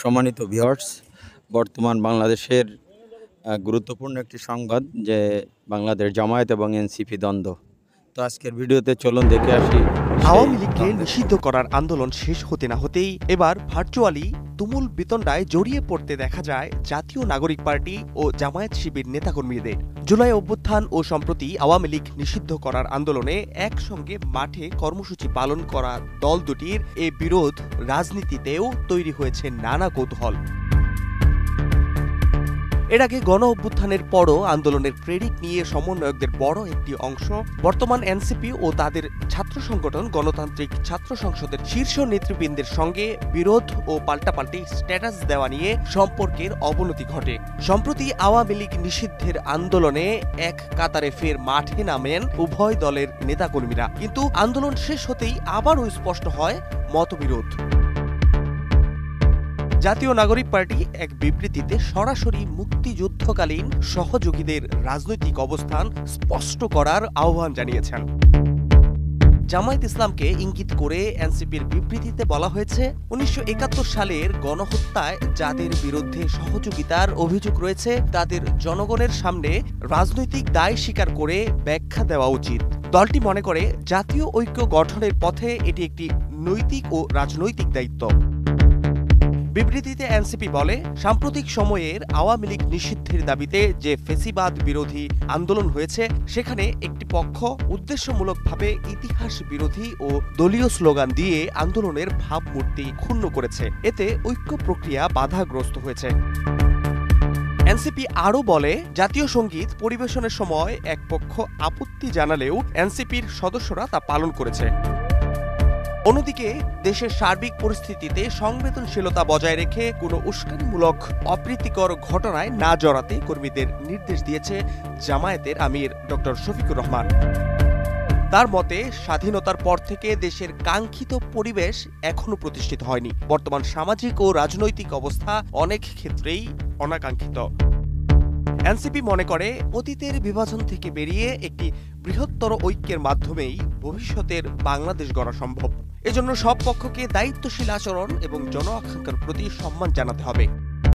সম্মানিত ভিউয়ার্স, বর্তমান বাংলাদেশের গুরুত্বপূর্ণ একটি সংবাদ যে বাংলাদেশ জামায়াত এবং এনসিপি দ্বন্দ্ব। তো আজকের ভিডিওতে চলুন দেখে আসি আওয়ামী লীগকে নিষিদ্ধ করার আন্দোলন শেষ হতে না হতেই এবার ভার্চুয়ালি তুমুল বিতণ্ডায় জড়িয়ে পড়তে দেখা যায় জাতীয় নাগরিক পার্টি ও জামায়াত শিবির নেতাকর্মীদের। জুলাই অভ্যুত্থান ও সম্প্রতি আওয়ামী লীগ নিষিদ্ধ করার আন্দোলনে একসঙ্গে মাঠে কর্মসূচি পালন করা দল দুটির এ বিরোধ রাজনীতিতেও তৈরি হয়েছে নানা কৌতূহল। এর আগে গণ অভ্যুত্থানের পরও আন্দোলনের ক্রেডিট নিয়ে সমন্বয়কদের বড় একটি অংশ বর্তমান এনসিপি ও তাদের ছাত্র সংগঠন গণতান্ত্রিক ছাত্র সংসদের শীর্ষ নেতৃবৃন্দের সঙ্গে বিরোধ ও পাল্টাপাল্টি স্ট্যাটাস দেওয়া নিয়ে সম্পর্কের অবনতি ঘটে। সম্প্রতি আওয়ামী লীগ নিষিদ্ধের আন্দোলনে এক কাতারে ফের মাঠে নামেন উভয় দলের নেতাকর্মীরা, কিন্তু আন্দোলন শেষ হতেই আবারও স্পষ্ট হয় মতবিরোধ। জাতীয় নাগরিক পার্টি এক বিবৃতিতে সরাসরি মুক্তিযুদ্ধকালীন সহযোগীদের রাজনৈতিক অবস্থান স্পষ্ট করার আহ্বান জানিয়েছেন। জামায়াত ইসলামকে ইঙ্গিত করে এনসিপির বিবৃতিতে বলা হয়েছে, ১৯৭১ সালের গণহত্যায় যাদের বিরুদ্ধে সহযোগিতার অভিযোগ রয়েছে তাদের জনগণের সামনে রাজনৈতিক দায় স্বীকার করে ব্যাখ্যা দেওয়া উচিত। দলটি মনে করে জাতীয় ঐক্য গঠনের পথে এটি একটি নৈতিক ও রাজনৈতিক দায়িত্ব। বিবৃতিতে এনসিপি বলে, সাম্প্রতিক সময়ের আওয়ামী লীগ নিষিদ্ধের দাবিতে যে ফেসিবাদ বিরোধী আন্দোলন হয়েছে সেখানে একটি পক্ষ উদ্দেশ্যমূলকভাবে ইতিহাস বিরোধী ও দলীয় স্লোগান দিয়ে আন্দোলনের ভাবমূর্তি ক্ষুণ্ণ করেছে। এতে ঐক্য প্রক্রিয়া বাধাগ্রস্ত হয়েছে। এনসিপি আরও বলে, জাতীয় সঙ্গীত পরিবেশনের সময় এক পক্ষ আপত্তি জানালেও এনসিপির সদস্যরা তা পালন করেছে। অন্যদিকে দেশের সার্বিক পরিস্থিতিতে সংবেদনশীলতা বজায় রেখে কোনো উস্কানিমূলক অপ্রীতিকর ঘটনায় না জড়াতে কর্মীদের নির্দেশ দিয়েছে জামায়াতের আমির ডক্টর শফিকুর রহমান। তার মতে, স্বাধীনতার পর থেকে দেশের কাঙ্ক্ষিত পরিবেশ এখনো প্রতিষ্ঠিত হয়নি। বর্তমান সামাজিক ও রাজনৈতিক অবস্থা অনেক ক্ষেত্রেই অনাকাঙ্ক্ষিত। এনসিপি মনে করে, অতীতের বিভাজন থেকে বেরিয়ে একটি বৃহত্তর ঐক্যের মাধ্যমেই ভবিষ্যতের বাংলাদেশ গড়া সম্ভব। এজন্য সব পক্ষকে দায়িত্বশীল আচরণ এবং জন আকাঙ্ক্ষার প্রতি সম্মান জানাতে হবে।